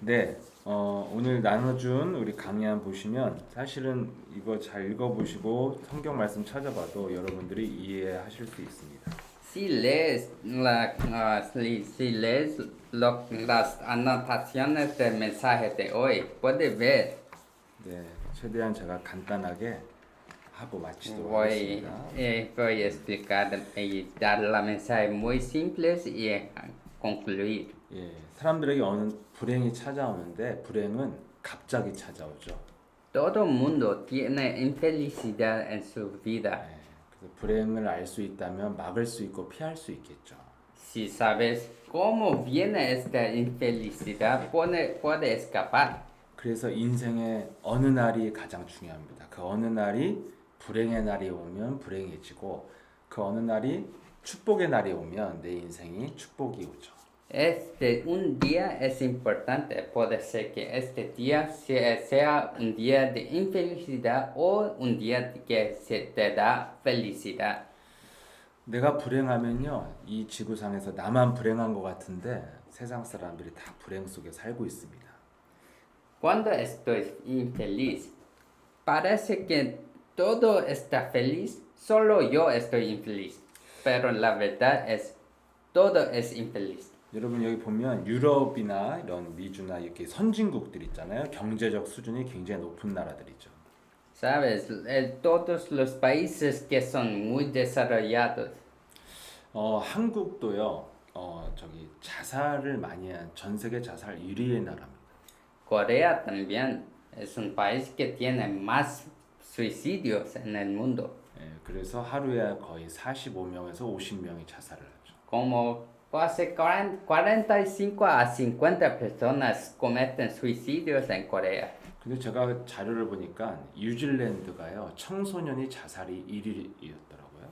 네, 오늘 나눠준 우리 강의안 보시면 사실은 이거 잘 읽어보시고 성경 말씀 찾아봐도 여러분들이 이해하실 수 있습니다. Si lees las anotaciones del mensaje de hoy, puede ver. 네, 최대한 제가 간단하게 하고 마치도록 Voy, 하겠습니다. voy a explicar y dar la mensaje muy simples y concluir. 예, 사람들에게 어느 불행이 찾아오는데 불행은 갑자기 찾아오죠. Todo mundo tiene infelicidad en su vida. 예, 그래서 불행을 알 수 있다면 막을 수 있고 피할 수 있겠죠. Si sabes cómo viene esta infelicidad, puede escapar. 그래서 인생의 어느 날이 가장 중요합니다. 그 어느 날이 불행의 날이 오면 불행해지고 그 어느 날이 축복의 날이 오면 내 인생이 축복이 오죠. Un día es importante, puede ser que este día sea un día de infelicidad o un día que se te da felicidad. 내가 불행하면요, 이 지구상에서 나만 불행한 것 같은데 세상 사람들이 다 불행 속에 살고 있습니다. Cuando estoy infeliz, parece que todo está feliz, solo yo estoy infeliz, pero la verdad es, todo es infeliz. 여러분 여기 보면 유럽이나 이런 미주나 이렇게 선진국들 있잖아요. 경제적 수준이 굉장히 높은 나라들이죠. Sabes, todos los países que son muy desarrollados, 한국도요. 저기 자살을 많이 한 전 세계 자살 1위의 나라입니다. Corea también es un país que tiene más suicidios en el mundo, 예, 그래서 하루에 거의 45명에서 50명이 자살을 하죠. como hace 45 a 50 personas cometen suicidios en Corea. 근데 제가 자료를 보니까 뉴질랜드가요. 청소년이 자살이 1위였더라고요.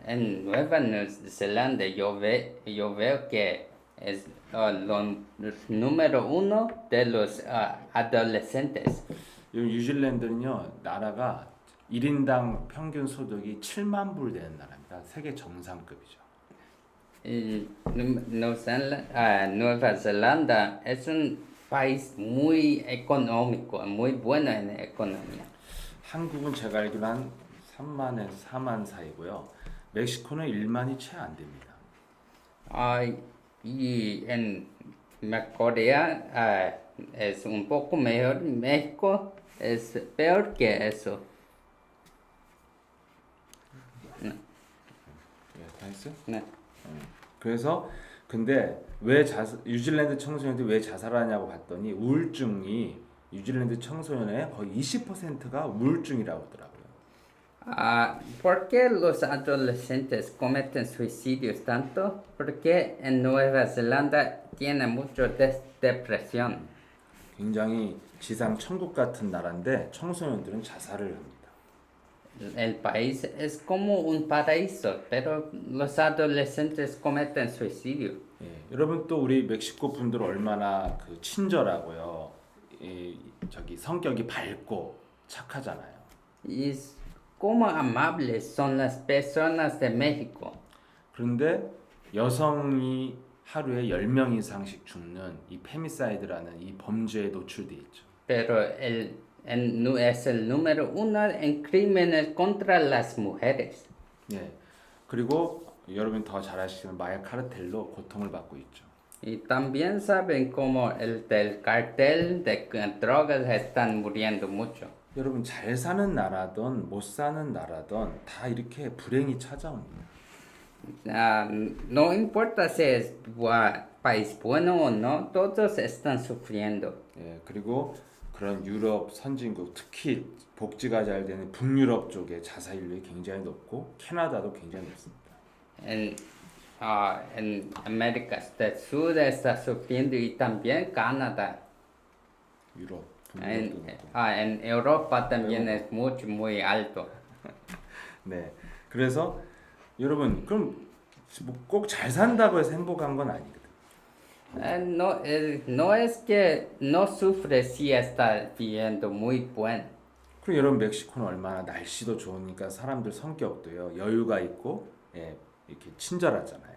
En Nueva Zelanda yo veo que es los número uno de los adolescentes. 이 뉴질랜드는요. 나라가 1인당 평균 소득이 7만 불 되는 나라입니다. 세계 정상급이죠. Nueva Zelanda es un país muy económico, muy bueno en economía. 한국은 제가 알기로 한 3만에서 4만 사이고요. 멕시코는 1만이 채 안 됩니다. Y en Corea es un poco mejor. México es peor que eso. 예, 다 했어요? No. 그래서 근데 왜 뉴질랜드 청소년들이 왜 자살하냐고 봤더니 우울증이 뉴질랜드 청소년의 거의 20%가 우울증이라고 하더라고요. ¿Por qué los adolescentes cometen suicidios tanto? Porque en Nueva Zelanda tiene mucho depresión. 굉장히 지상 천국 같은 나라인데 청소년들은 자살을 합니다. El país es como un paraíso, pero los adolescentes cometen suicidio. 예, 여러분 또 우리 멕시코 분들 얼마나 그 친절하고요. 저기 성격이 밝고 착하잖아요. Y cómo amables son las personas de México. 그런데 여성이 하루에 10명 이상씩 죽는 이 페미사이드라는 이 범죄에 노출돼 있죠. Pero es el número uno en crímenes contra las mujeres. 예. 그리고 여러분 더 잘 아시는 마약 카르텔로 고통을 받고 있죠. Y también saben cómo el del cartel de drogas están muriendo mucho. 여러분 잘 사는 나라든 못 사는 나라든 다 이렇게 불행이 찾아옵니다. No importa si es país bueno o no, todos están sufriendo. 예. 그리고 그런 유럽 선진국 특히 복지가 잘 되는 북유럽 쪽에 자살률이 굉장히 높고 캐나다도 굉장히 높습니다. En América del Sur está sufriendo y también Canadá. 유럽, 북유럽도 높고. En Europa también es muy alto. 네. 그래서 여러분 그럼 꼭 잘 산다고 해서 행복한 건 아니거든. No es que no sufre si está viviendo muy bueno. 그리고 여러분 멕시코는 얼마나 날씨도 좋으니까 사람들 성격도요 여유가 있고 예, 이렇게 친절하잖아요.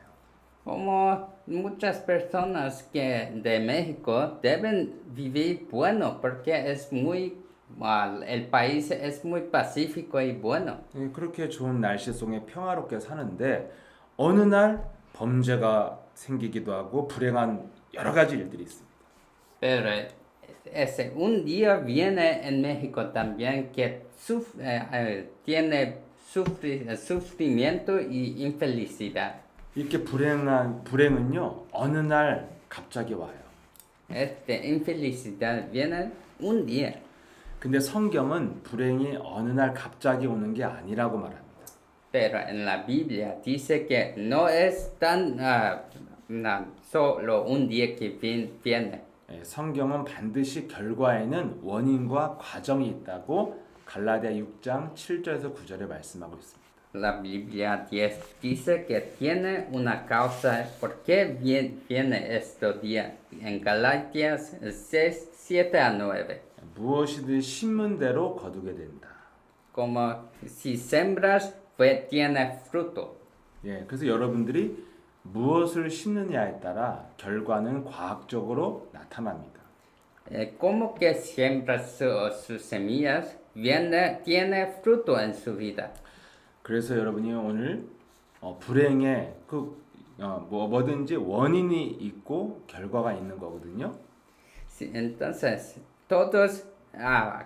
Como muchas personas que de México deben vivir bueno porque es muy, el país es muy pacífico y bueno. 예, 그렇게 좋은 날씨 속에 평화롭게 사는데 어느 날 범죄가 생기기도 하고 불행한 여러 가지 일들이 있습니다. Pero ese un día viene en México también que tiene sufrimiento y infelicidad. 이렇게 불행은요 어느 날 갑자기 와요. Esta infelicidad viene un día. 근데 성경은 불행이 어느 날 갑자기 오는 게 아니라고 말합니다. Pero en la Biblia dice que no es tan solo un día que viene. 예, 성경은 반드시 결과에는 원인과 과정이 있다고 갈라디아 6장 7절에서 9절에 말씀하고 있습니다. La Biblia dice que tiene una causa por qué viene estos días. En Galacias 6, 7 a 9. 무엇이든 심은 대로 거두게 된다. Como si sembras, pues tiene fruto. 예, 그래서 여러분들이 무엇을 심느냐에 따라 결과는 과학적으로 나타납니다. Como que siembras sus semillas, tiene fruto en su vida. 그래서 여러분이 오늘 불행에 뭐든지 원인이 있고 결과가 있는 거거든요. Entonces, todas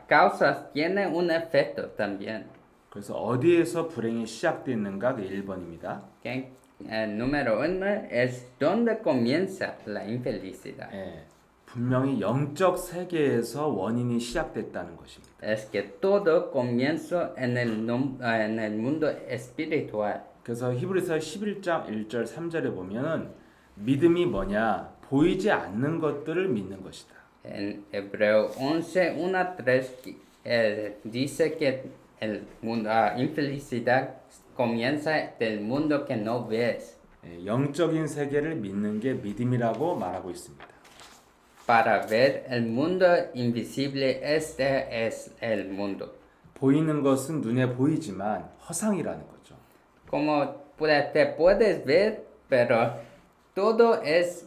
causas tienen un efecto también. 그래서 어디에서 불행이 시작됐는가 그 1번입니다. Que, número uno es donde comienza la infelicidad. 예, 분명히 영적 세계에서 원인이 시작됐다는 것입니다. Es que todo comienza en el mundo espiritual. 그래서 히브리서 11장 1절 3절에 보면은 믿음이 뭐냐? 보이지 않는 것들을 믿는 것이다. En Hebreo 11, 1 a 3 dice que el mundo, infelicidad comienza del mundo que no ves. 예, 영적인 세계를 믿는 게 믿음이라고 말하고 있습니다. Para ver el mundo invisible, este es el mundo. 보이는 것은 눈에 보이지만 허상이라는 거죠. Como te puedes ver, pero todo es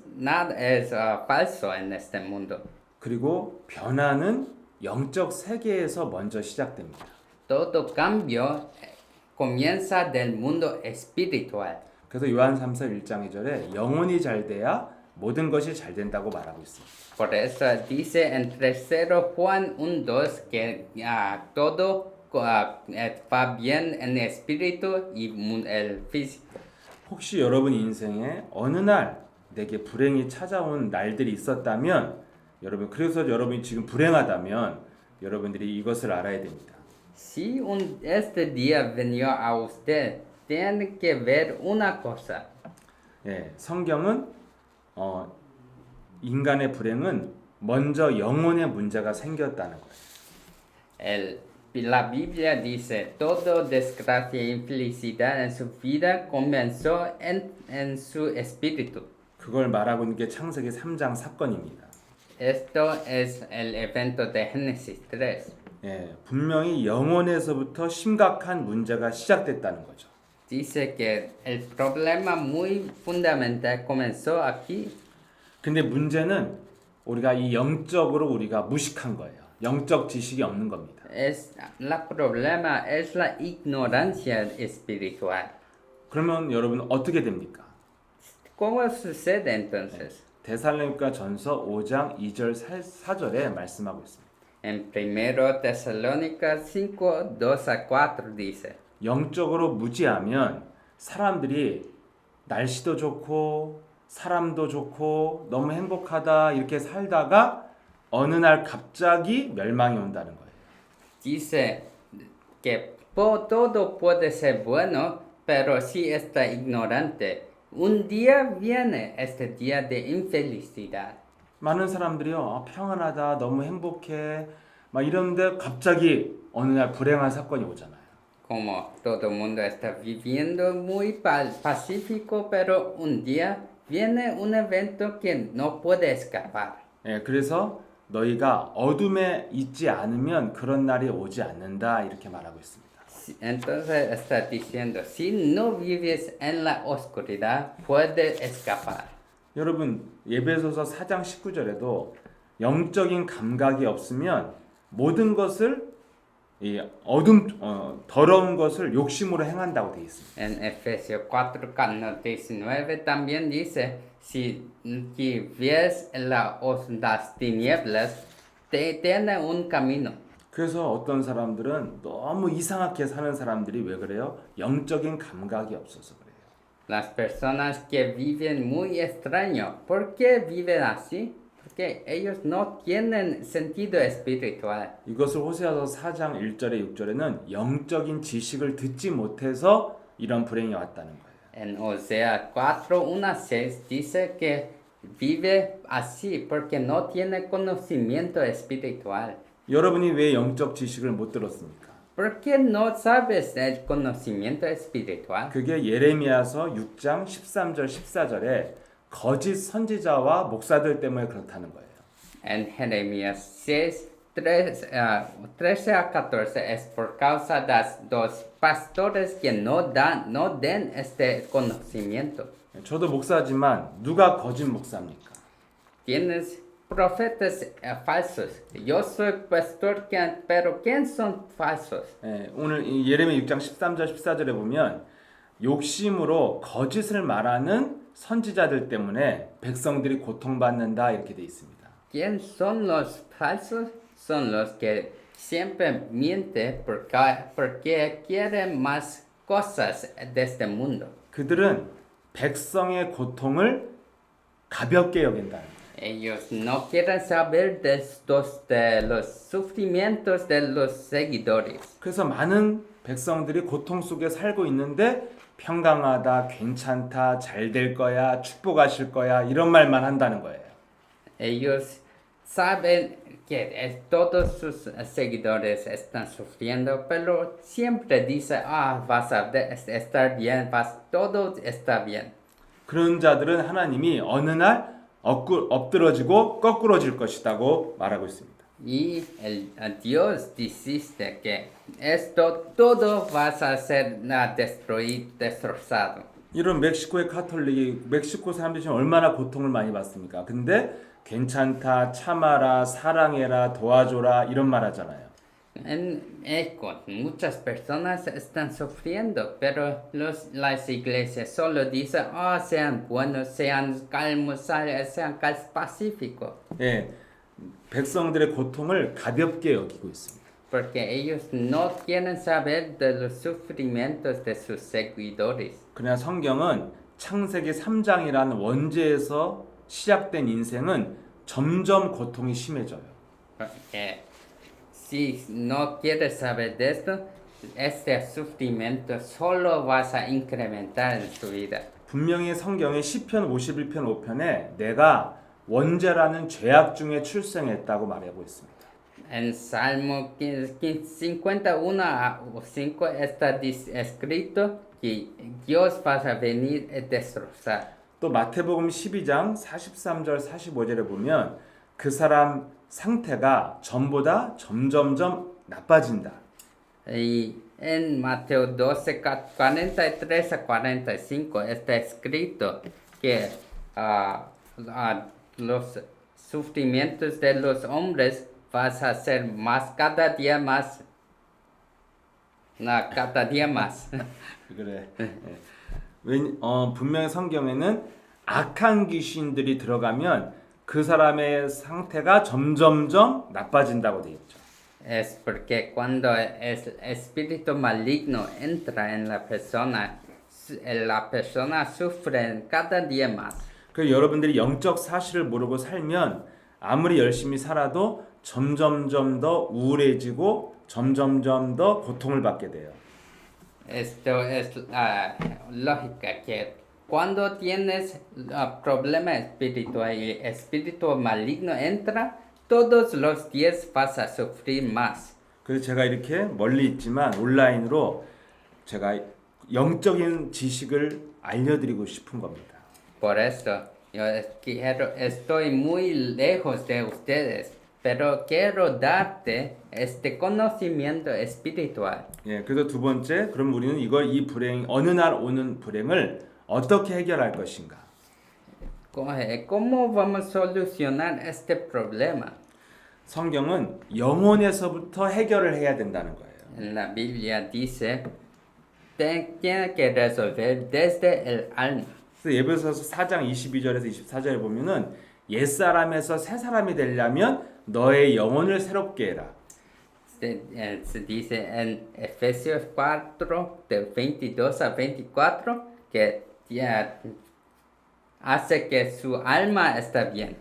falso en este mundo. 그리고 변화는 영적 세계에서 먼저 시작됩니다. Todo cambio comienza del mundo espiritual. 그래서 요한 3서 1장 2절에 영혼이 잘 돼야 모든 것이 잘 된다고 말하고 있습니다. Por eso dice en 3 Juan 1:2 que todo va bien en el espíritu y el físico. 혹시 여러분 인생에 어느 날 내게 불행이 찾아온 날들이 있었다면 그래서 여러분이 지금 불행하다면 여러분들이 이것을 알아야 됩니다. Si este día venió a usted, tiene que ver una cosa. 예, 성경은 인간의 불행은 먼저 영혼의 문제가 생겼다는 거예요. La Biblia dice, todo desgracia y infelicidad en su vida comenzó en su espíritu. 그걸 말하고 있는 게 창세기 3장 사건입니다. Esto es el evento de Génesis 3. 예, 분명히 영혼에서부터 심각한 문제가 시작됐다는 거죠. Dice que el problema muy fundamental comenzó aquí. 근데 문제는 우리가 이 영적으로 우리가 무식한 거예요. 영적 지식이 없는 겁니다. La problema es la ignorancia espiritual. 그러면 여러분 어떻게 됩니까? ¿Cómo sucede entonces? 데살로니가 전서 5장 2절 4절에 말씀하고 있습니다. En 1 Tesalónicas 5, 2 a 4 dice. 영적으로 무지하면 사람들이 날씨도 좋고 사람도 좋고 너무 행복하다 이렇게 살다가 어느 날 갑자기 멸망이 온다는 거예요. Dice que todo puede ser bueno, pero si está ignorante, un día viene este día de infelicidad. 많은 사람들이요 평안하다 너무 행복해 막 이런데 갑자기 어느 날 불행한 사건이 오잖아요. Como todo el mundo está viviendo muy pacífico, pero un día viene un evento que no puede escapar. 예, 그래서 너희가 어둠에 있지 않으면 그런 날이 오지 않는다 이렇게 말하고 있습니다. Entonces está diciendo, si no vives en la oscuridad, puedes escapar. 여러분 예배소서 4장 19절에도 영적인 감각이 없으면 모든 것을 이 더러운 것을 욕심으로 행한다고 되어 있습니다. En Efesios 4:19 también dice, si ves las tinieblas, tiene un camino. 그래서 어떤 사람들은 너무 이상하게 사는 사람들이 왜 그래요? 영적인 감각이 없어서 그래요. Las personas que viven muy extraño, ¿por qué viven así? Porque ellos no tienen sentido espiritual. 이것을 호세아서 4장 1절에 6절에는 영적인 지식을 듣지 못해서 이런 불행이 왔다는 거예요. En Osea 4:1-6 dice que vive así porque no tiene conocimiento espiritual. 여러분이 왜 영적 지식을 못 들었습니까? ¿Por qué no sabes el conocimiento espiritual? 그게 예레미야서 6장 13절 14절에 거짓 선지자와 목사들 때문에 그렇다는 거예요. En Jeremías 6:13-14 es por causa de los pastores que no den este conocimiento. 저도 목사지만 누가 거짓 목사입니까? Tienes profetas falsos. Yo soy pastor, pero ¿quién son falsos? 오늘 이 예레미야 6장 13절 14절에 보면 욕심으로 거짓을 말하는 선지자들 때문에 백성들이 고통받는다 이렇게 돼 있습니다. ¿Quién son los falsos? Son los que siempre mienten porque quieren más cosas de este mundo. 그들은 백성의 고통을 가볍게 여긴다는 거예요. Ellos no quieren saber de los sufrimientos de los seguidores. 그래서 많은 백성들이 고통 속에 살고 있는데 평강하다, 괜찮다, 잘 될 거야, 축복하실 거야 이런 말만 한다는 거예요. Ellos saben que todos sus seguidores están sufriendo, pero siempre dice, vas a estar bien, todo está bien. 그런 자들은 하나님이 어느 날 엎드러지고 거꾸러질 것이라고 말하고 있습니다. Y Dios dice que todo vas a ser destrozado. 이런 멕시코의 카톨릭이 멕시코 사람들이 지금 얼마나 고통을 많이 받습니까? 근데 괜찮다, 참아라, 사랑해라, 도와줘라 이런 말 하잖아요. En México, muchas personas están sufriendo, pero las iglesias solo dicen, sean buenos, sean calmos, sean pacíficos. 예, 백성들의 고통을 가볍게 여기고 있습니다. Porque ellos no quieren saber de los sufrimientos de sus seguidores. 그러나 성경은 창세기 3장이라는 원죄에서 시작된 인생은 점점 고통이 심해져요. Porque si no quieres saber de esto, este sufrimiento solo vas a incrementar en tu vida. 분명히 성경의 시편 51편 5편에 내가 원죄라는 죄악 중에 출생했다고 말하고 있습니다. En Salmo 51:5 está escrito que Dios va a venir a destrozar. 또 마태복음 12장 43절 45절에 보면 그 사람 상태가 전보다 점점점 나빠진다. Y en Mateo 12:43-45 está escrito que los sufrimientos de los hombres vas a ser cada día más. Cada día más. 그래. 분명히 성경에는 악한 귀신들이 들어가면 그 사람의 상태가 점점점 나빠진다고 되어 있죠. Es porque cuando el espíritu maligno entra en la persona sufre cada día más. 그 여러분들이 영적 사실을 모르고 살면 아무리 열심히 살아도 점점점 더 우울해지고 점점점 더 고통을 받게 돼요. Esto es lógica que cuando tienes problema espiritual y espíritu maligno entra, todos los días vas a sufrir más. 그래서 제가 이렇게 멀리 있지만 온라인으로 제가 영적인 지식을 알려드리고 싶은 겁니다. Por eso yo estoy muy lejos de ustedes, pero quiero darte este conocimiento espiritual. 예, 그래서 두 번째, 그럼 우리는 이 불행, 어느 날 오는 불행을 어떻게 해결할 것인가? ¿Cómo vamos a solucionar este problema? 성경은 영혼에서부터 해결을 해야 된다는 거예요. En la Biblia dice, tiene que resolver desde el alma. 그래서 에베소서 4장 22절에서 24절에 보면은 옛사람에서 새 사람이 되려면 너의 영혼을 새롭게 해라. Se dice en Efesios 4, del 22 al 24, que ya hace que su alma está bien.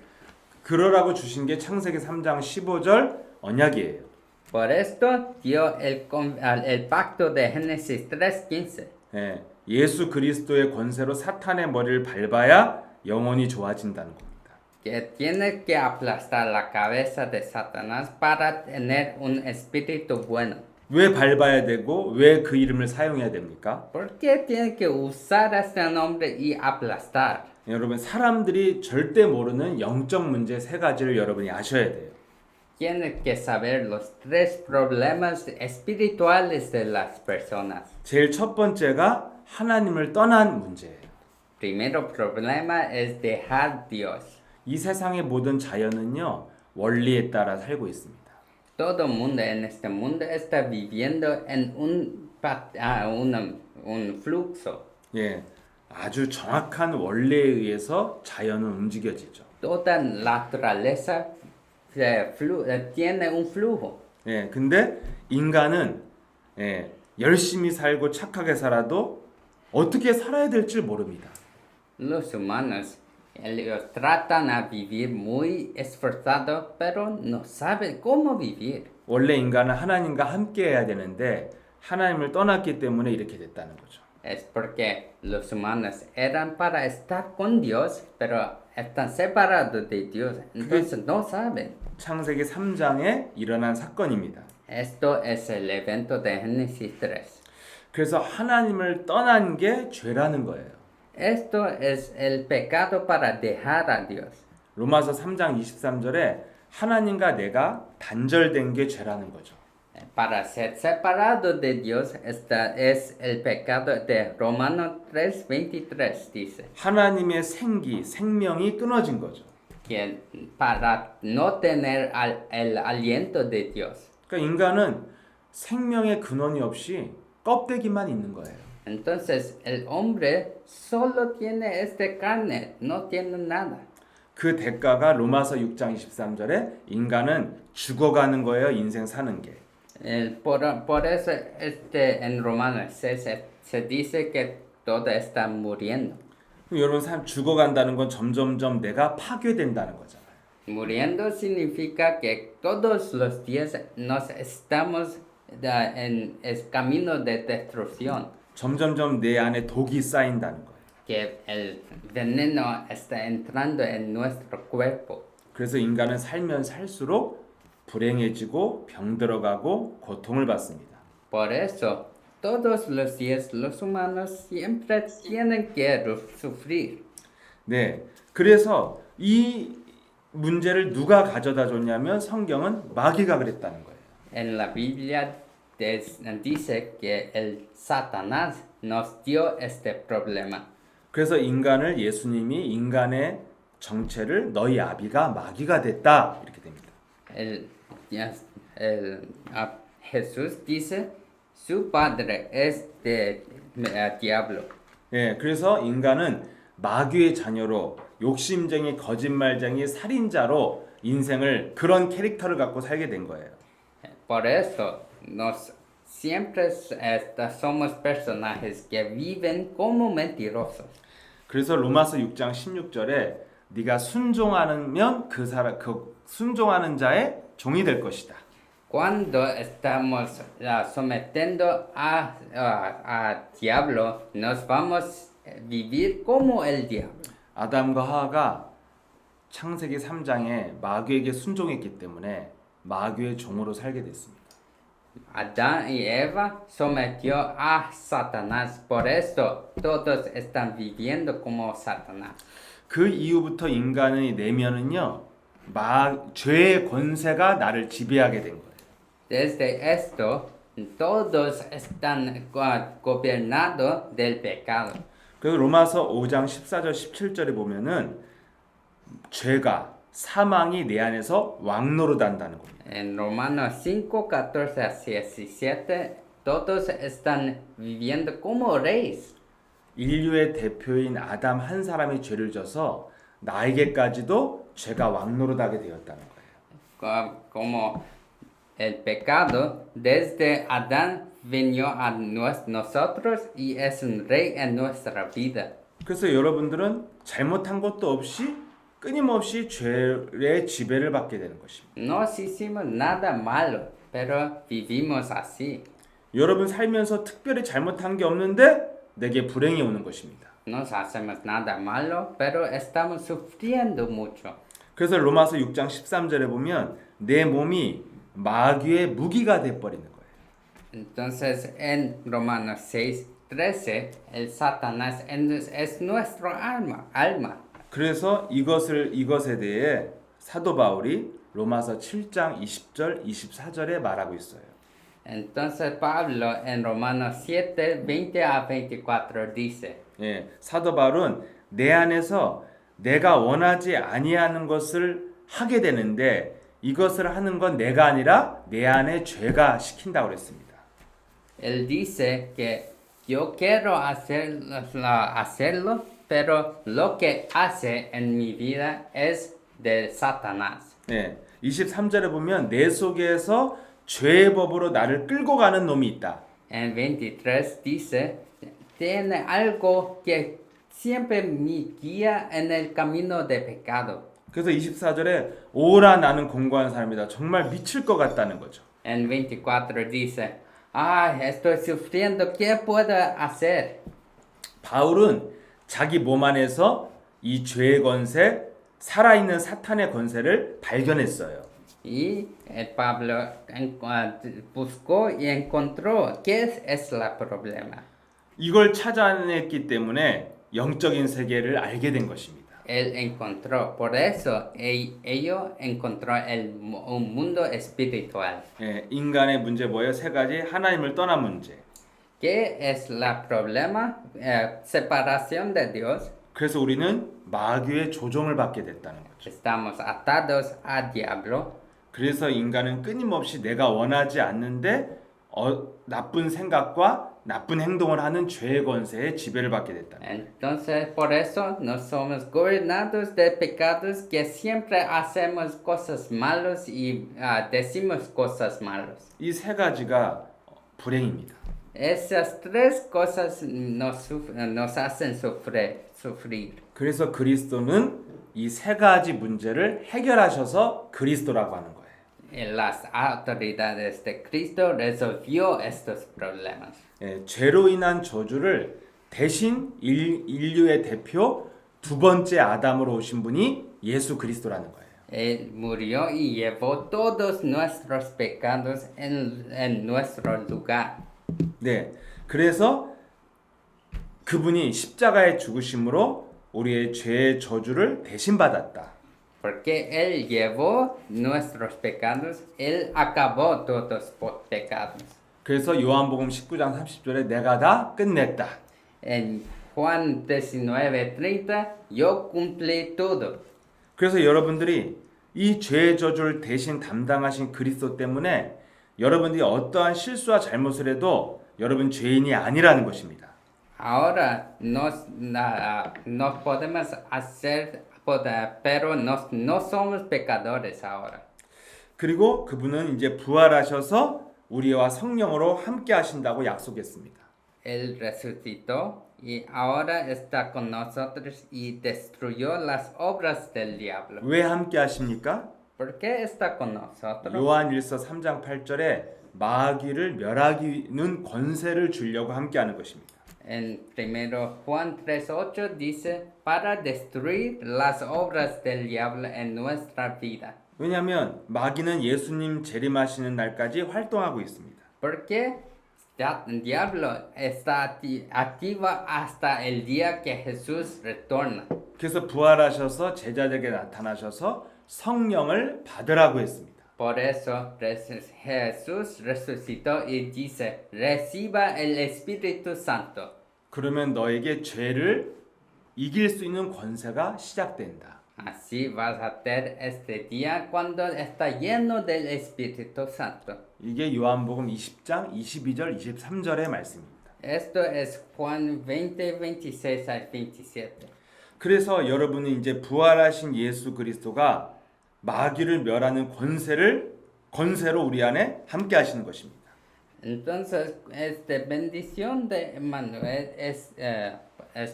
그러라고 주신 게 창세기 3장 15절 언약이에요. Por esto dio el pacto de Génesis 3:15. 예, 예수 그리스도의 권세로 사탄의 머리를 밟아야 영혼이 좋아진다는 겁니다. Que tiene que aplastar la cabeza de Satanás para tener un espíritu bueno. 왜 밟아야 되고 왜 그 이름을 사용해야 됩니까? ¿Por qué tiene que usar este nombre y aplastar? 여러분 사람들이 절대 모르는 영적 문제 세 가지를 여러분이 아셔야 돼요. Tiene que saber los tres problemas espirituales de las personas. 제일 첫 번째가 하나님을 떠난 문제예요. Primero problema es dejar Dios. 이 세상의 모든 자연은요 원리에 따라 살고 있습니다. Todo mundo en este mundo está viviendo en un flujo. 예, 아주 정확한 원리에 의해서 자연은 움직여지죠. Toda naturaleza tiene un flujo. 예, 근데 인간은 열심히 살고 착하게 살아도 어떻게 살아야 될지 모릅니다. Los humanos ellos tratan a vivir muy esforzados, pero no saben cómo vivir. 원래 인간은 하나님과 함께 해야 되는데 하나님을 떠났기 때문에 이렇게 됐다는 거죠. Es porque los humanos eran para estar con Dios, pero están separados de Dios, entonces no saben. 창세기 3장에 일어난 사건입니다. Esto es el evento de Génesis 3. 그래서 하나님을 떠난 게 죄라는 거예요. Esto es el pecado para dejar a Dios. 로마서 3장 23절에 하나님과 내가 단절된 게 죄라는 거죠. Para ser separado de Dios, esta es el pecado de Romanos 3:23 dice. 하나님의 생명이 끊어진 거죠. Que para no tener el aliento de Dios. 그러니까 인간은 생명의 근원이 없이 껍데기만 있는 거예요. Entonces el hombre solo tiene esta carne, no tiene nada. 그 대가가 로마서 6장 23절에 인간은 죽어가는 거예요. 인생 사는 게. Por eso en Romanos se dice que todo está muriendo. 여러분 삶 죽어간다는 건 점점점 내가 파괴된다는 거잖아요. Muriendo significa que todos los días nos estamos en el camino de destrucción. 점점점 내 안에 독이 쌓인다는 거예요. Que el veneno está entrando en nuestro cuerpo. 그래서 인간은 살면 살수록 불행해지고 병들어가고 고통을 받습니다. Por eso, todos los días los humanos siempre tienen que sufrir. 네, 그래서 이 문제를 누가 가져다 줬냐면 성경은 마귀가 그랬다는 거예요. En la Biblia dice que el Satanás nos dio este problema. 그래서 인간을 예수님이 인간의 정체를 너희 아비가 마귀가 됐다 이렇게 됩니다. Jesús dice su padre es de diablo. 예, 그래서 인간은 마귀의 자녀로 욕심쟁이, 거짓말쟁이, 살인자로 인생을 그런 캐릭터를 갖고 살게 된 거예요. Por eso nos siempre somos personajes que viven como mentirosos. 그래서 로마서 6장 16절에 네가 순종하면 그 순종하는 자의 종이 될 것이다. Cuando estamos sometiendo a diablo, nos vamos a vivir como el diablo. 아담과 하와가 창세기 3장에 마귀에게 순종했기 때문에 마귀의 종으로 살게 됐습니다. Adán y Eva sometió a Satanás, por eso todos están viviendo como Satanás. 그 이후부터 인간의 내면은요 죄의 권세가 나를 지배하게 된 거예요. Desde esto, todos están gobernados del pecado. 그래서 로마서 5장 14절 17절에 보면은 죄가 사망이 내 안에서 왕노릇한다는 겁니다. En Romanos 5, 14 a 17, todos están viviendo como reyes. 인류의 대표인 아담 한 사람이 죄를 져서 나에게까지도 죄가 왕노릇하게 되었다는 거예요. Como el pecado desde Adán vino a nosotros y es un rey en nuestra vida. 그래서 여러분들은 잘못한 것도 없이 끊임없이 죄의 지배를 받게 되는 것입니다. No hicimos nada malo, pero vivimos así. 여러분 살면서 특별히 잘못한 게 없는데 내게 불행이 오는 것입니다. No hacemos nada malo, pero estamos sufriendo mucho. 그래서 로마서 6장 13절에 보면 내 몸이 마귀의 무기가 돼 버리는 거예요. Entonces en Romanos 6, 13, el Satanás es nuestro alma. 그래서 이것에 대해 사도 바울이 로마서 7장 20절 24절에 말하고 있어요. Entonces Pablo en Romanos 7, 20 a 24 dice, 예, 사도 바울은 내 안에서 내가 원하지 아니하는 것을 하게 되는데 이것을 하는 건 내가 아니라 내 안에 죄가 시킨다고 그랬습니다. él dice que yo quiero hacerlo, pero lo que hace en mi vida es de Satanás. 예, 23절에 보면 내 속에서 죄의 법으로 나를 끌고 가는 놈이 있다. En 23 dice, tiene algo que siempre me guía en el camino de pecado. 그래서 24절에 오라 나는 공고한 사람이다. 정말 미칠 것 같다는 거죠. En 24 dice, estoy sufriendo, ¿qué puedo hacer? 바울은 자기 몸 안에서 이 죄의 권세, 살아있는 사탄의 권세를 발견했어요. Y Pablo buscó y encontró qué es el problema. 이걸 찾아냈기 때문에 영적인 세계를 알게 된 것입니다. Él encontró, por eso ello encontró un mundo espiritual. 예, 인간의 문제 뭐예요? 세 가지. 하나님을 떠난 문제. ¿Qué es el problema? Separación de Dios. 그래서 우리는 마귀의 조종을 받게 됐다는 거죠. Estamos atados a diablo. 그래서 인간은 끊임없이 내가 원하지 않는데 나쁜 생각과 나쁜 행동을 하는 죄의 권세에 지배를 받게 됐다는 거예요. Entonces, por eso nos somos gobernados de pecados que siempre hacemos cosas malas y decimos cosas malas. 이 세 가지가 불행입니다. Esas tres cosas nos hacen sufrir. 그래서 그리스도는 이 세 가지 문제를 해결하셔서 그리스도라고 하는 거예요. Las autoridades de Cristo resolvió estos problemas. 예, 죄로 인한 저주를 대신 인류의 대표 두 번째 아담으로 오신 분이 예수 그리스도라는 거예요. Él murió y llevó todos nuestros pecados en nuestro lugar. 네, 그래서 그분이 십자가의 죽으심으로 우리의 죄의 저주를 대신 받았다. Porque Él llevó nuestros pecados, Él acabó todos los pecados. 그래서 요한복음 19장 30절에 내가 다 끝냈다. En Juan 19:30, yo cumplí todo. 그래서 여러분들이 이 죄의 저주를 대신 담당하신 그리스도 때문에 여러분들이 어떠한 실수와 잘못을 해도 여러분 죄인이 아니라는 것입니다. Ahora nos podemos hacer, pero no somos pecadores ahora. 그리고 그분은 이제 부활하셔서 우리와 성령으로 함께 하신다고 약속했습니다. Él resucitó y ahora está con nosotros y destruyó las obras del diablo. 왜 함께 하십니까? ¿Por qué está con nosotros? 요한일서 3장 8절에 마귀를 멸하기는 권세를 주려고 함께 하는 것입니다. En primero Juan 3:8 dice para destruir las obras del diablo en nuestra vida. 왜냐하면 마귀는 예수님 재림하시는 날까지 활동하고 있습니다. Porque el diablo está activo hasta el día que Jesús retorna. 그래서 부활하셔서 제자들에게 나타나셔서 성령을 받으라고 했습니다. Por eso Jesús resucitó y dice, reciba el Espíritu Santo. 그러면 너에게 죄를 이길 수 있는 권세가 시작된다. Así vas a tener este día cuando está lleno del Espíritu Santo. 이게 요한복음 20장 22절 23절의 말씀입니다. Esto es Juan 20, 26 al 27. 그래서 여러분은 이제 부활하신 예수 그리스도가 마귀를 멸하는 권세로 우리 안에 함께 하시는 것입니다. Entonces, esta bendición de Emmanuel es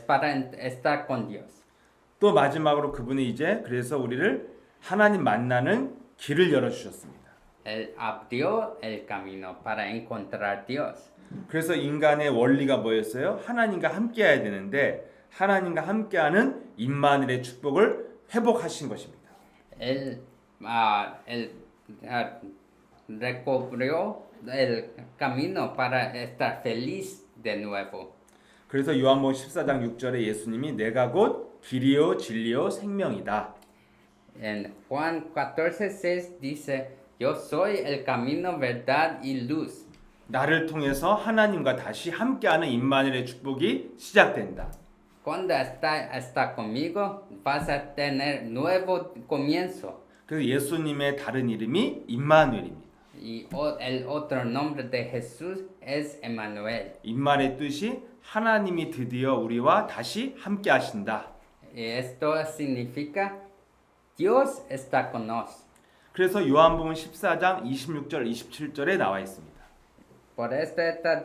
para estar con Dios. 또 마지막으로 그분이 이제 그래서 우리를 하나님 만나는 길을 열어 주셨습니다. Él abrió el camino para encontrar Dios. 그래서 인간의 원리가 뭐였어요? 하나님과 함께 해야 되는데 하나님과 함께하는 임마누엘의 축복을 회복하신 것입니다. Él recobrió el camino para estar feliz de nuevo. 그래서 요한복음 14장 6절에 예수님이 내가 곧 길이요 진리요 생명이다. En Juan 14:6 dice, yo soy el camino, verdad y luz. 나를 통해서 하나님과 다시 함께하는 임마누엘의 축복이 시작된다. Cuando está conmigo, vas a tener nuevo comienzo. 그래서 예수님의 다른 이름이 임마누엘입니다. Y el otro nombre de Jesús es Emmanuel. 임마누엘의 뜻이 하나님이 드디어 우리와 다시 함께 하신다. Y esto significa Dios está con nos. 그래서 요한복음 14장 26절 27절에 나와 있습니다. Por esto está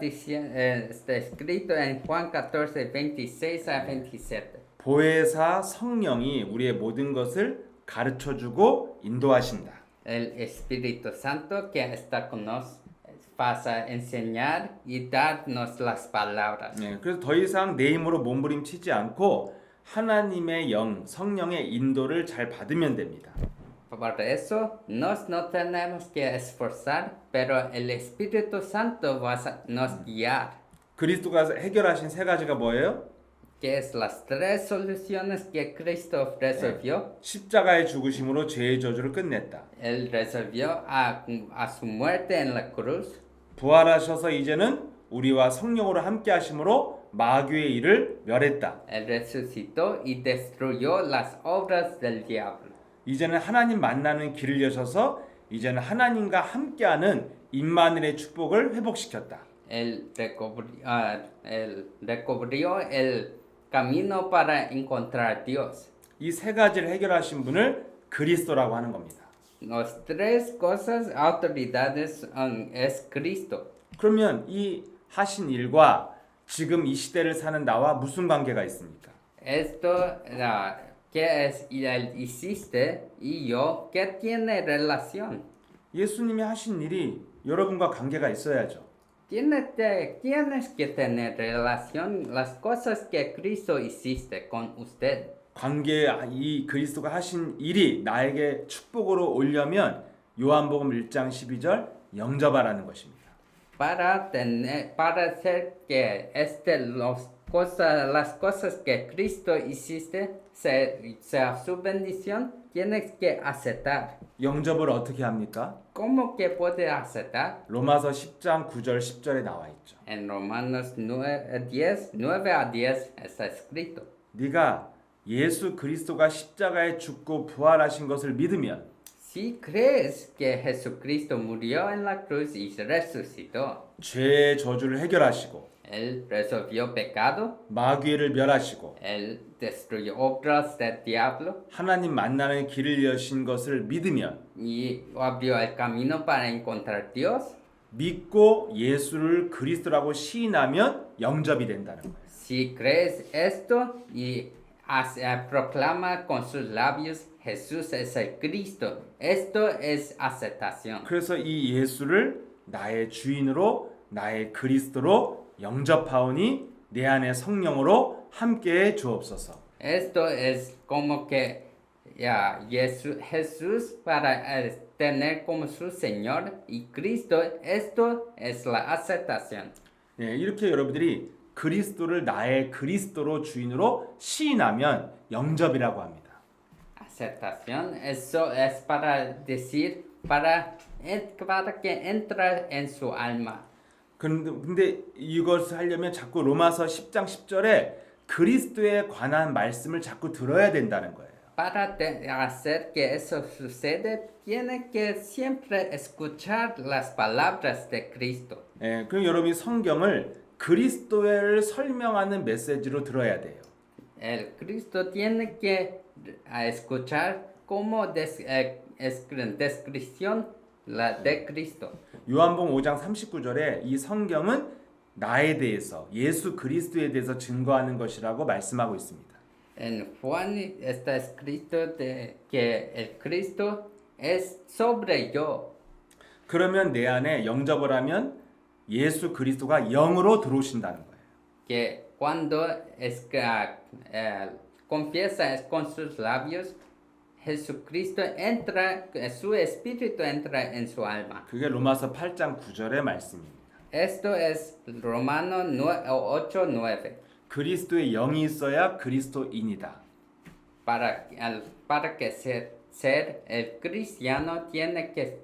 escrito en Juan 14, 26 a 27. 보혜사 성령이 우리의 모든 것을 가르쳐주고 인도하신다. El Espíritu Santo que está con nos vas a enseñar y darnos las palabras. 네, 그래서 더 이상 내 힘으로 몸부림치지 않고 하나님의 영, 성령의 인도를 잘 받으면 됩니다. Por eso no tenemos que esforzar, pero el Espíritu Santo va a nos guiar. 그리스도가 해결하신 세 가지가 뭐예요? Que es las tres soluciones que Cristo resolvió. 십자가의 죽으심으로 죄의 저주를 끝냈다. Él resolvió a su muerte en la cruz. 부활하셔서 이제는 우리와 성령으로 함께 하심으로 마귀의 일을 멸했다. Él resucitó y destruyó las obras del diablo. 이제는 하나님 만나는 길을 여셔서 이제는 하나님과 함께하는 임마누엘의 축복을 회복시켰다. Él recobrió el camino para encontrar Dios. 이 세 가지를 해결하신 분을 그리스도라고 하는 겁니다. Las tres cosas, autoridades, es Cristo. 그러면 이 하신 일과 지금 이 시대를 사는 나와 무슨 관계가 있습니까? Esto que hiciste y yo, ¿qué tiene relación? 예수님이 하신 일이 여러분과 관계가 있어야죠. Tienes que tener relación las cosas que Cristo hiciste con usted. 관계 이 그리스도가 하신 일이 나에게 축복으로 오려면 요한복음 1장 12절 영접하라는 것입니다. Para hacer que las cosas que Cristo hiciste sea su bendición, tienes que aceptar. 영접을 어떻게 합니까? ¿Cómo que puede aceptar? 로마서 10장 9절 10절에 나와 있죠. En Romanos 9 a 10 está escrito. 네가 예수 그리스도가 십자가에 죽고 부활하신 것을 믿으면 Si crees que Jesucristo murió en la cruz y resucitó, 죄의 저주를 해결하시고 Él resolvió pecado, 마귀를 멸하시고 Él destruyó obras del diablo 하나님 만나는 길을 여신 것을 믿으면 y abrió el camino para encontrar Dios. 믿고 예수를 그리스도라고 시인하면 영접이 된다는 거예요. Si crees esto y proclama con sus labios Jesús es el Cristo, esto es aceptación. 그래서 이 예수를 나의 주인으로 나의 그리스도로 영접하오니 내 안에 성령으로 함께해 주옵소서. Esto es como que Jesús para tener como su Señor y Cristo, esto es la aceptación. 예, 이렇게 여러분들이 그리스도를 나의 그리스도로 주인으로 시인하면 영접이라고 합니다. aceptación, eso es para decir, para que entra en su alma. 근데 이것을 하려면 자꾸 로마서 10장 10절에 그리스도에 관한 말씀을 자꾸 들어야 된다는 거예요. Para hacer que eso suceda, tiene que siempre escuchar las palabras de Cristo. 예, 그럼 여러분이 성경을 그리스도를 설명하는 메시지로 들어야 돼요. El Cristo tiene que escuchar como descripción la de Cristo. 요한복음 5장 39절에 이 성경은 나에 대해서 예수 그리스도에 대해서 증거하는 것이라고 말씀하고 있습니다. En Juan está escrito de que el Cristo es sobre yo. 그러면 내 안에 영접을 하면 예수 그리스도가 영으로 들어오신다는 거예요. Que cuando confiesa con sus labios, Jesucristo entra, su espíritu entra en su alma. 그게 로마서 8장 9절의 말씀입니다. Esto es Romano 8:9. 그리스도의 영이 있어야 그리스도인이다. Para que ser el cristiano tiene que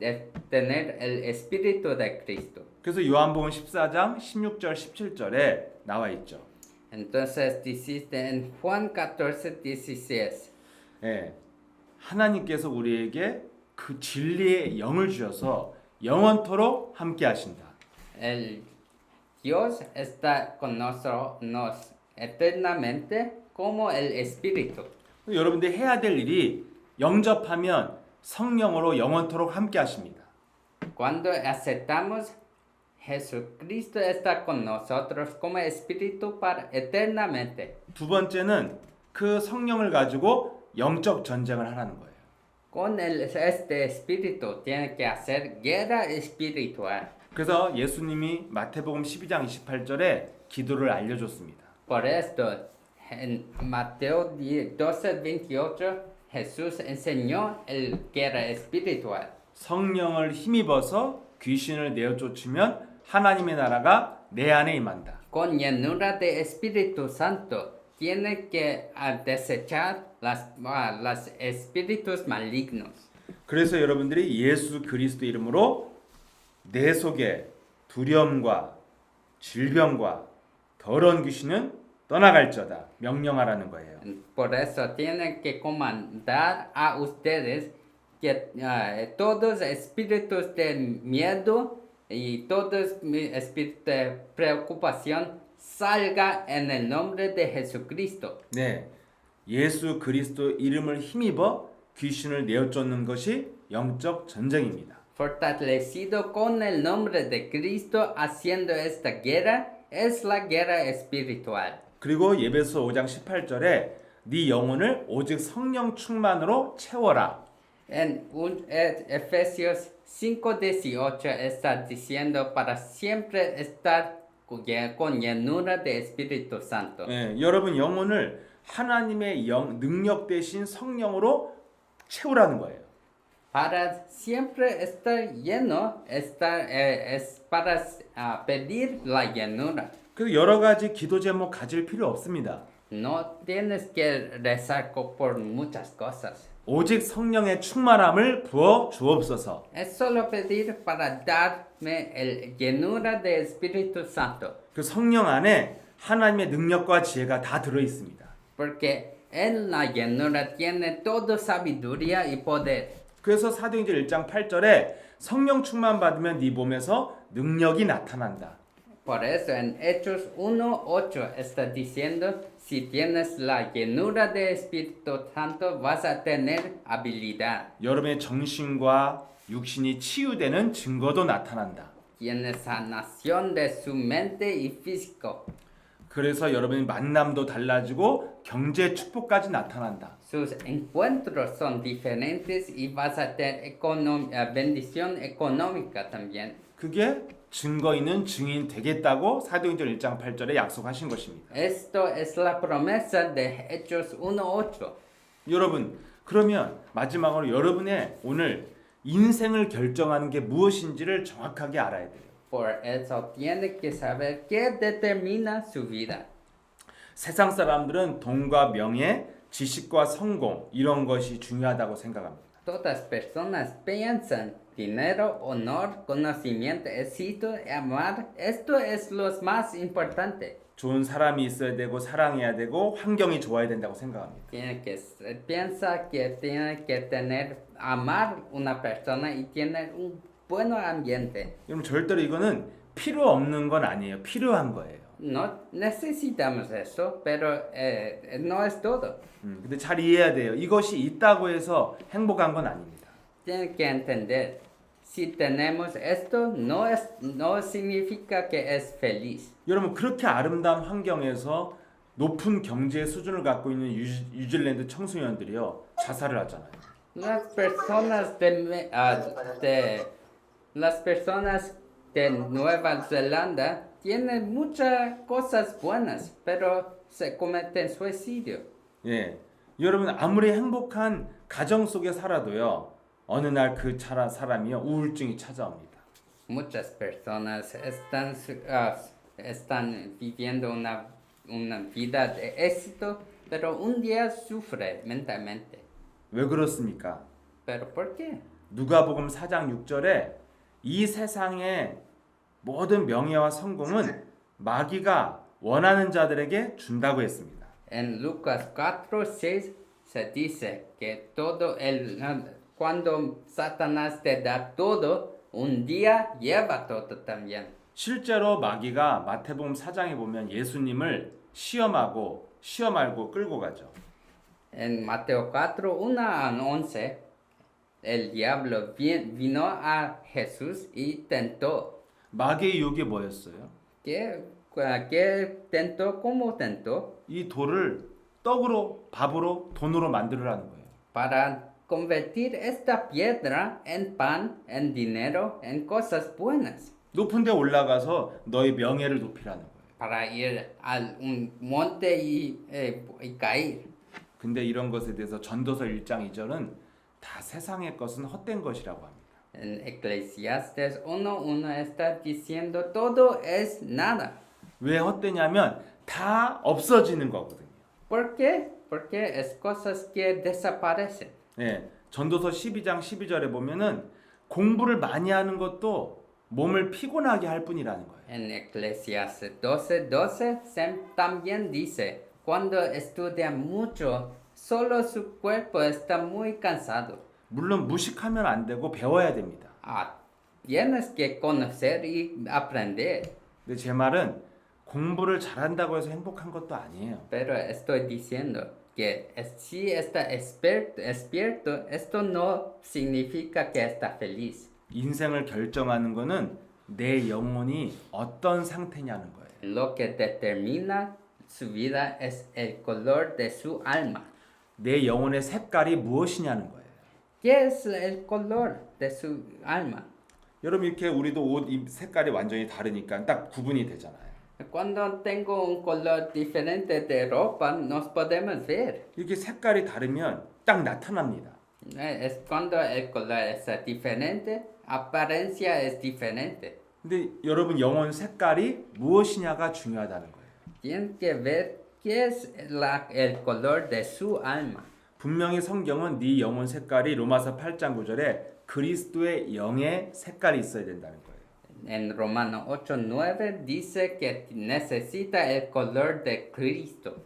tener el espíritu de Cristo. 그래서 요한복음 14장 16절 17절에 나와 있죠. Entonces dice en Juan 14:16. 예, 하나님께서 우리에게 그 진리의 영을 주셔서 영원토록 함께 하신다. El Dios está con nosotros eternamente como el Espíritu. 여러분들 해야 될 일이 영접하면 성령으로 영원토록 함께 하십니다. Cuando aceptamos, Jesucristo está con nosotros como Espíritu para eternamente. 두 번째는 그 성령을 가지고 영적 전쟁을 하라는 거예요. Con este Espíritu tiene que hacer guerra espiritual. 그래서 예수님이 마태복음 12장 28절에 기도를 알려줬습니다. Por esto, en Mateo 12:28, Jesús enseñó el guerra espiritual. 성령을 힘입어서 귀신을 내어 쫓으면 하나님의 나라가 내 안에 임한다. Con llenura de Espíritu Santo, tiene que desechar los espíritus malignos. 그래서 여러분들이 예수 그리스도 이름으로 내 속에 두려움과 질병과 더러운 귀신은 떠나갈지어다 명령하라는 거예요. Por eso tienen que comandar a ustedes que todos espíritus de miedo y todos espíritus de preocupación salga en el nombre de Jesucristo. 네, 예수 그리스도 이름을 힘입어 귀신을 내어 쫓는 것이 영적 전쟁입니다. Fortalecido con el nombre de Cristo haciendo esta guerra es la guerra espiritual. 그리고 예배서 5장 18절에 네 영혼을 오직 성령 충만으로 채워라. En Efesios 5:18 está diciendo para siempre estar con llenura de Espíritu Santo. 예, 여러분 영혼을 하나님의 능력 대신 성령으로 채우라는 거예요. Para siempre estar lleno, es para pedir la llenura. 그래서 여러 가지 기도 제목 가질 필요 없습니다. No tienes que rezar por muchas cosas. 오직 성령의 충만함을 부어 주옵소서. Es solo pedir para darme el llenura de Espíritu Santo. 그 성령 안에 하나님의 능력과 지혜가 다 들어 있습니다. Porque en la llenura tiene toda sabiduría y poder. 그래서 사도행전 1장 8절에 성령 충만 받으면 네 몸에서 능력이 나타난다. Por eso en Hechos 1:8 está diciendo, si tienes la llenura de Espíritu Santo vas a tener habilidad. 여러분의 정신과 육신이 치유되는 증거도 나타난다. Tiene sanación de su mente y físico. 그래서 여러분의 만남도 달라지고 경제 축복까지 나타난다. Sus encuentros son diferentes y vas a tener bendición económica también. 그게 증거 있는 증인 되겠다고 사도행전 1장 8절에 약속하신 것입니다. Esto es la promesa de Hechos 1:8. 여러분, 그러면 마지막으로 여러분의 오늘 인생을 결정하는 게 무엇인지를 정확하게 알아야 돼요. Por eso tiene que saber qué determina su vida. 세상 사람들은 돈과 명예, 지식과 성공 이런 것이 중요하다고 생각합니다. Todas personas piensan dinero, honor, conocimiento, éxito, amar. Esto es lo más importante. 좋은 사람이 있어야 되고 사랑해야 되고 환경이 좋아야 된다고 생각합니다. Piensa que tiene que tener, amar una persona y tener un buen ambiente. 여러분 절대로 이거는 필요 없는 건 아니에요. 필요한 거예요. No necesitamos eso, pero no es todo. 근데 잘 이해해야 돼요. 이것이 있다고 해서 행복한 건 아닙니다. Tienen que entender, si tenemos esto, no significa que es feliz. 여러분 그렇게 아름다운 환경에서 높은 경제 수준을 갖고 있는 뉴질랜드 청소년들이요 자살을 하잖아요. Las personas de Nueva Zelanda tienen muchas cosas buenas, pero se cometen suicidio. 예, 여러분 아무리 행복한 가정 속에 살아도요 어느 날 그 사람이요 우울증이 찾아옵니다. Muchas personas están viviendo una vida de éxito, pero un día sufre mentalmente. 왜 그렇습니까? ¿Pero por qué? 누가복음 4장 6절에 이 세상의 모든 명예와 성공은 마귀가 원하는 자들에게 준다고 했습니다. En Lucas 4:6 se dice que cuando Satanás te da todo, un día lleva todo también. 실제로 마귀가 마태복음 4장에 보면 예수님을 시험 말고 끌고 가죠. En Mateo 4:1-11, el diablo vino a Jesús y tentó. 마귀의 유혹이 뭐였어요? ¿Qué tentó? ¿Cómo tentó? 이 돌을 떡으로 밥으로 돈으로 만들으라는 거예요. Para convertir esta piedra en pan, en dinero, en cosas buenas. 높은 데 올라가서 너의 명예를 높이라는 거예요. Para ir a un monte y caer. 근데 이런 것에 대해서 전도서 1장 2절은 다 세상의 것은 헛된 것이라고 합니다. En Eclesiastes 1:1 está diciendo todo es nada. 왜 헛되냐면 다 없어지는 거거든요. ¿Por qué? Porque es cosas que desaparecen. 예, 전도서 12장 12절에 보면은 공부를 많이 하는 것도 몸을 피곤하게 할 뿐이라는 거예요. En Eclesiastes 12:12 también dice, cuando estudia mucho, solo su cuerpo está muy cansado. 물론 무식하면 안 되고 배워야 됩니다. Tienes que conocer y aprender. 근데 제 말은 공부를 잘한다고 해서 행복한 것도 아니에요. Pero estoy diciendo que si está despierto, esto no significa que está feliz. 인생을 결정하는 거는 내 영혼이 어떤 상태냐는 거예요. Lo que determina su vida es el color de su alma. 내 영혼의 색깔이 무엇이냐는 거예요. ¿Qué es el color de su alma? 여러분 이렇게 우리도 옷 색깔이 완전히 다르니까 딱 구분이 되잖아요. Cuando tengo un color diferente de ropa, nos podemos ver. 이렇게 색깔이 다르면 딱 나타납니다. Es cuando el color es diferente, apariencia es diferente. 근데 여러분 영혼 색깔이 무엇이냐가 중요하다는 거예요. Tienen que ver qué es el color de su alma. 분명히 성경은 네 영혼 색깔이 로마서 8장 9절에 그리스도의 영의 색깔이 있어야 된다는 거예요. En Romanos 8:9 dice que necesita el color de Cristo.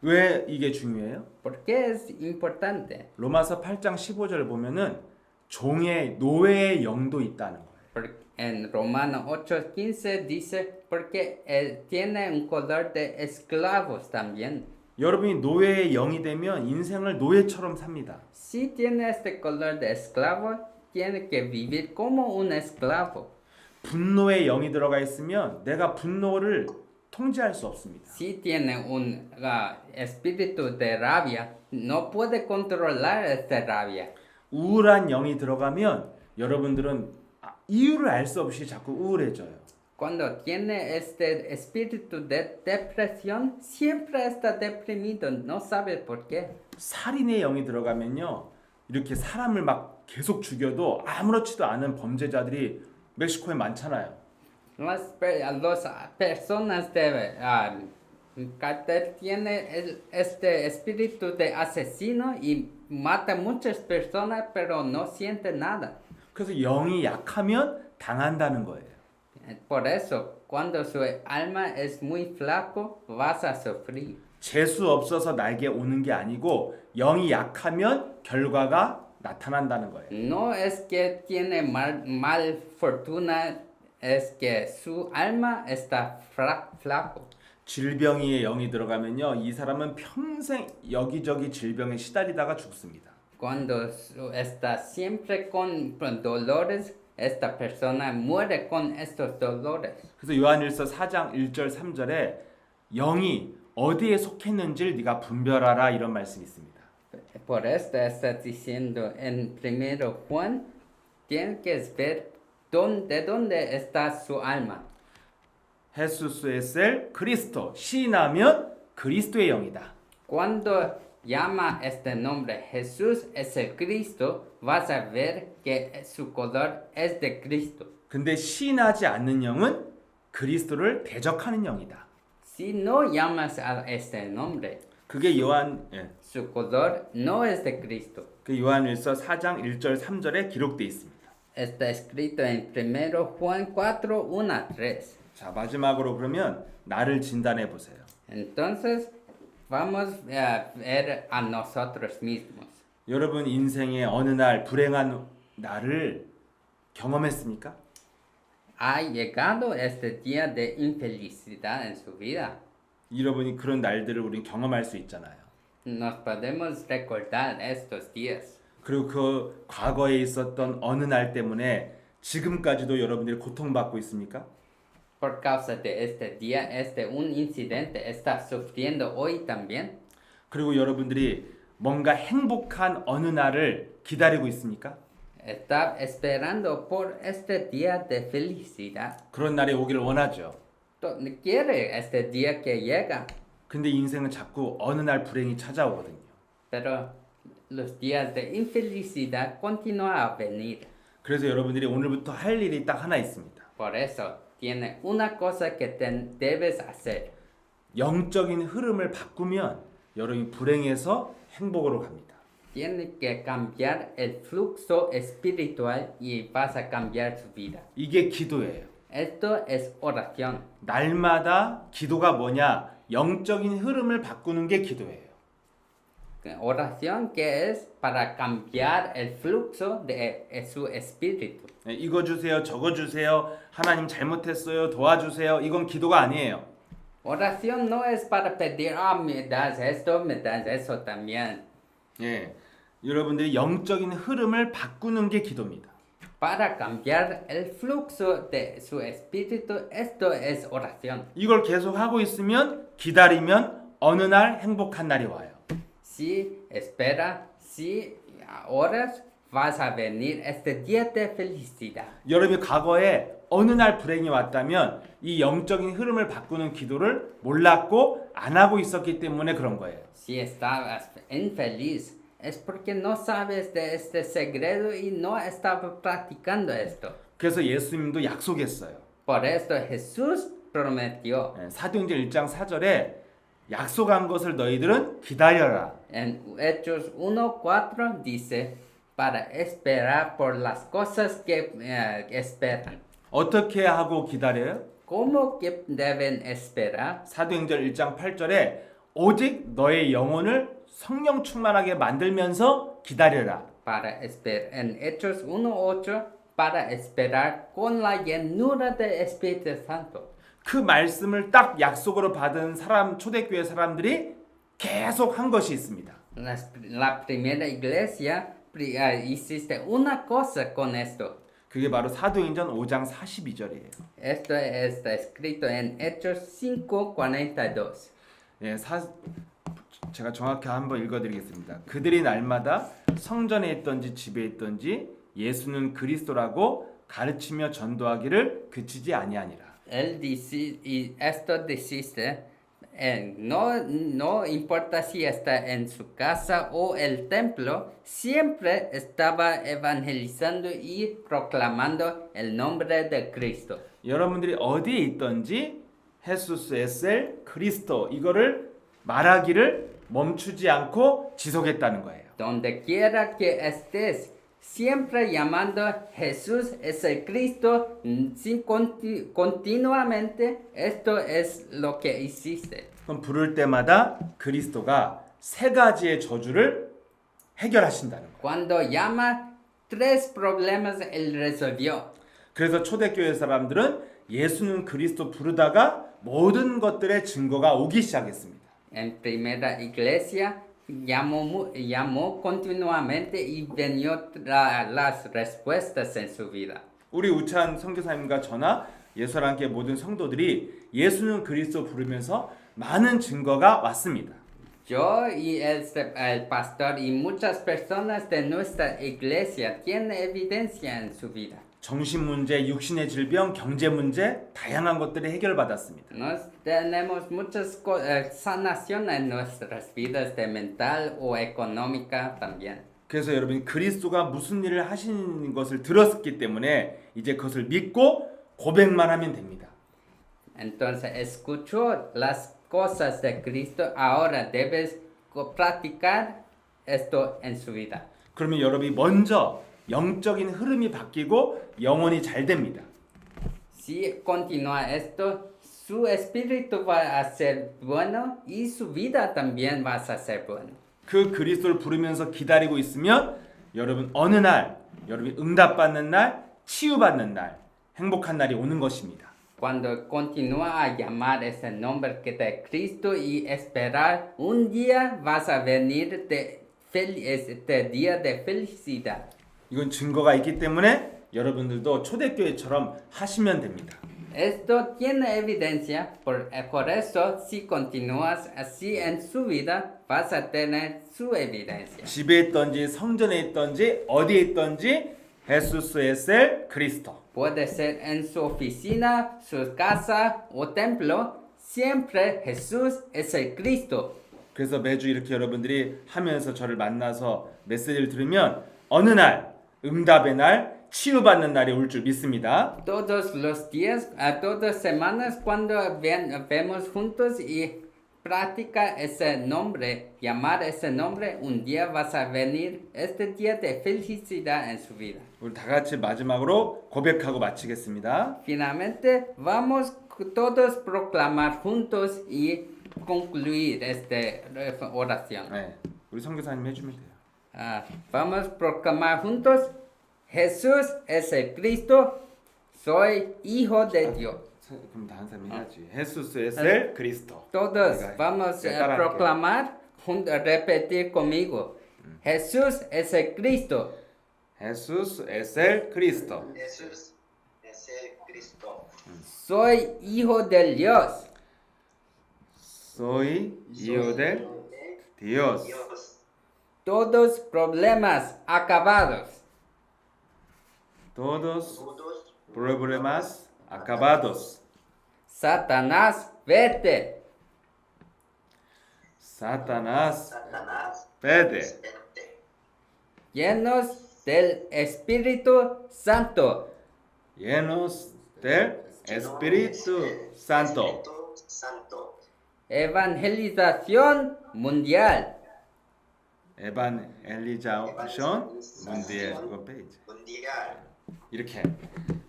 왜 이게 중요해요? ¿Por qué es importante? 로마서 8장 15절을 보면은 종의 노예의 영도 있다는 거예요. En Romanos 8:15 dice porque él tiene un color de esclavos también. 여러분이 노예의 영이 되면 인생을 노예처럼 삽니다. Si tiene este color de esclavo, tiene que vivir como un esclavo. 분노의 영이 들어가 있으면 내가 분노를 통제할 수 없습니다. Si tiene un espíritu de rabia, no puede controlar esta rabia. 우울한 영이 들어가면 여러분들은 이유를 알 수 없이 자꾸 우울해져요. Cuando tiene este espíritu de depresión, siempre está deprimido, no sabe por qué. 살인의 영이 들어가면요. 이렇게 사람을 막 계속 죽여도 아무렇지도 않은 범죄자들이 멕시코에 많잖아요. Las personas Carter tiene este espíritu de asesino y mata muchas personas, pero no siente nada. 그래서 영이 약하면 당한다는 거예요. Por eso, cuando su alma es muy flaco, vas a sufrir. 재수 없어서 나에게 오는 게 아니고 영이 약하면 결과가 나타난다는 거예요. No es que tiene mal fortuna, es que su alma está flaco. 질병이 영이 들어가면요, 이 사람은 평생 여기저기 질병에 시달리다가 죽습니다. Cuando está siempre con dolores, esta persona muere con estos dolores. 그래서 요한일서 4장 1절 3절에 영이 어디에 속했는지를 네가 분별하라 이런 말씀이 있습니다. Por esto está diciendo en 1 Juan, tienes que ver de dónde está su alma. 헤수스 에셀 그리스도 시인하면 그리스도의 영이다. Cuando llama este nombre Jesús es el Cristo, vas a ver que su color es de Cristo. 근데 시인하지 않는 영은 그리스도를 대적하는 영이다. Si no llamas a este nombre, 그게 su color no es de Cristo. 그 요한일서 4장 1절 3절에 기록되어 있습니다. Está escrito en 1 Juan 4, 1-3. 자, 마지막으로 그러면 나를 진단해 보세요. Entonces, vamos a ver a nosotros mismos. 여러분 인생의 어느 날 불행한 날을 경험했습니까? ¿Ha llegado este día de infelicidad en su vida? 여러분이 그런 날들을 우리는 경험할 수 있잖아요. Nos podemos recordar estos días. 그리고 그 과거에 있었던 어느 날 때문에 지금까지도 여러분들이 고통받고 있습니까? Por causa de este día, un incidente está sufriendo hoy también. 그리고 여러분들이 뭔가 행복한 어느 날을 기다리고 있습니까? Está esperando por este día de felicidad. 그런 날이 오기를 원하죠. Quiere este día que llega, 근데 인생은 자꾸 어느 날 불행이 찾아오거든요. pero los días de infelicidad continúan a venir. 그래서 여러분들이 오늘부터 할 일이 딱 하나 있습니다. Por eso, tiene una cosa que debes hacer. 영적인 흐름을 바꾸면 여러분이 불행에서 행복으로 갑니다. Tiene que cambiar el flujo espiritual y vas a cambiar su vida. 이게 기도예요. Esto es oración. 날마다 기도가 뭐냐? 영적인 흐름을 바꾸는 게 기도예요. Oración que es para cambiar el flujo de su espíritu. 네, 이거 주세요, 저거 주세요, 하나님 잘못했어요, 도와주세요. 이건 기도가 아니에요. Oración no es para pedir, me das esto, me das eso también. 예, 여러분들이 영적인 흐름을 바꾸는 게 기도입니다. Para cambiar el flujo de su espíritu, esto es oración. 이걸 계속 하고 있으면 기다리면 어느 날 행복한 날이 와요. Si espera, si oras, vas a venir este día de felicidad. 여러분이 과거에 어느 날 불행이 왔다면 이 영적인 흐름을 바꾸는 기도를 몰랐고 안 하고 있었기 때문에 그런 거예요. Si estabas infeliz, es porque no sabes de este segredo y no estabas practicando esto. 그래서 예수님도 약속했어요. Por esto Jesús prometió. 사도행전 1장 4절에 약속한 것을 너희들은 기다려라. En Hechos 1:4 dice, para esperar por las cosas que esperan. 어떻게 하고 기다려요? ¿Cómo que deben esperar? 사도행전 1장 8절에 오직 너의 영혼을 성령 충만하게 만들면서 기다려라. Para esperar. En Hechos 1:8, para esperar con la llenura del Espíritu Santo. 그 말씀을 딱 약속으로 받은 사람 초대교회 사람들이 계속 한 것이 있습니다. La primera iglesia hiciste una cosa con esto. 그게 바로 사도행전 5장 42절이에요. Esto está escrito en Hechos 5:42. 예, 제가 정확히 한번 읽어드리겠습니다. 그들이 날마다 성전에 있던지 집에 있던지 예수는 그리스도라고 가르치며 전도하기를 그치지 아니하니라. Él dice, y esto dijiste, no importa si está en su casa o el templo, siempre estaba evangelizando y proclamando el nombre de Cristo. 여러분들이 어디에 있던지 헤수스 에셀 그리스도 이거를 말하기를 멈추지 않고 지속했다는 거예요. Donde quiera que estés, siempre llamando Jesús es el Cristo, sin continuamente, esto es lo que hiciste. 그럼 부를 때마다 그리스도가 세 가지의 저주를 해결하신다는 거예요. Cuando llama, 3 problemas él resolvió. 그래서 초대교회 사람들은 예수는 그리스도 부르다가 모든 것들의 증거가 오기 시작했습니다. En primera iglesia llamó continuamente y venía las respuestas en su vida. 우리 우찬 선교사님과 저나 예수와 함께 모든 성도들이 예수는 그리스도 부르면서 많은 증거가 왔습니다. Yo y el pastor y muchas personas de nuestra iglesia tienen evidencia en su vida. 정신 문제, 육신의 질병, 경제 문제 다양한 것들이 해결받았습니다. Nos tenemos muchas sanaciones en nuestras vidas, de mental o económica también. 그래서 여러분 그리스도가 무슨 일을 하신 것을 들었기 때문에 이제 그것을 믿고 고백만 하면 됩니다. Entonces escuchó las cosas de Cristo, ahora debes practicar esto en su vida. 그러면 여러분이 먼저 영적인 흐름이 바뀌고 영혼이 잘 됩니다. Si continúa esto, su espíritu va a ser bueno y su vida también va a ser bueno. 그 그리스도를 부르면서 기다리고 있으면 여러분 어느 날 여러분이 응답받는 날, 치유받는 날, 행복한 날이 오는 것입니다. Cuando continúa a llamar ese nombre que de Cristo y esperar, un día vas a venir este día de felicidad. 이건 증거가 있기 때문에 여러분들도 초대교회처럼 하시면 됩니다. Esto tiene evidencia, por eso si continúas así en su vida, vas a tener su evidencia. 집에 있던지 성전에 있던지 어디에 있던지 헤수스 에셀 그리스도. Puede ser en su oficina, su casa o templo, siempre Jesús es el Cristo. 그래서 매주 이렇게 여러분들이 하면서 저를 만나서 메시지를 들으면 어느 날 응답의 날, 치유받는 날이 올 줄 믿습니다. Todos los días, a todas semanas, cuando vemos juntos y practica ese nombre, llamar ese nombre, un día vas a venir este día de felicidad en su vida. 우리 다 같이 마지막으로 고백하고 마치겠습니다. Finalmente, vamos todos proclamar juntos y concluir esta oración. 네, 우리 선교사님 해주면 돼요. Vamos a proclamar juntos, Jesús es el Cristo, soy hijo de Dios. 그럼 다 한 사람이 해야지. 헤수스 에셀 그리스도. Todos 내가 vamos a 따라할게. proclamar, repetir conmigo. Jesús es el Cristo. 헤수스 에셀 그리스도. Jesús es el Cristo. Soy hijo de Dios. Soy hijo de Dios. Dios. Todos problemas acabados. Todos Todos problemas acabados. Satanás, vete. Satanás, Satanás, vete. vete. Llenos del Espíritu Santo. Llenos del Espíritu Santo. Espíritu Santo. Evangelización mundial. Evangelización mundial. 이거 페이지. Mundial. 이렇게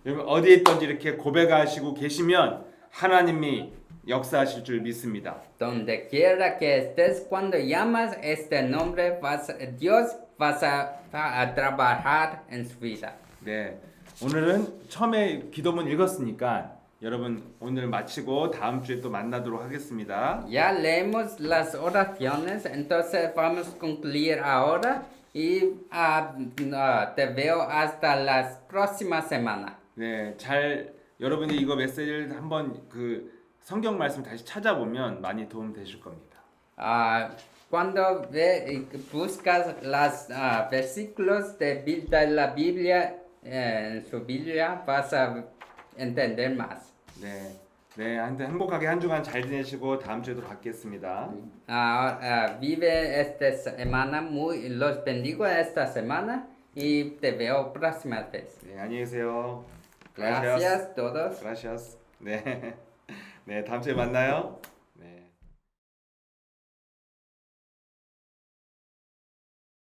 여러분 어디에 있든지 이렇게 고백하시고 계시면 하나님이 역사하실 줄 믿습니다. Donde quiera que estés, cuando llamas este nombre, Dios vas a trabajar en su vida. 네, 오늘은 처음에 기도문 읽었으니까 여러분 오늘 마치고 다음 주에 또 만나도록 하겠습니다. Ya leemos las oraciones, entonces vamos a concluir ahora y te veo hasta la próxima semana. 네, 잘 여러분이 이거 메시지를 한번 그 성경 말씀 다시 찾아보면 많이 도움 되실 겁니다. Cuando buscas los versículos de la Biblia en su Biblia, vas a entender más. 네, 네, 행복하게 한 주간 잘 지내시고 다음 주에도 뵙겠습니다. Vive esta semana los bendigo esta semana y te veo próxima vez. 네, 안녕히 계세요. Gracias todos. Gracias. 네. 네, 다음 주에 만나요.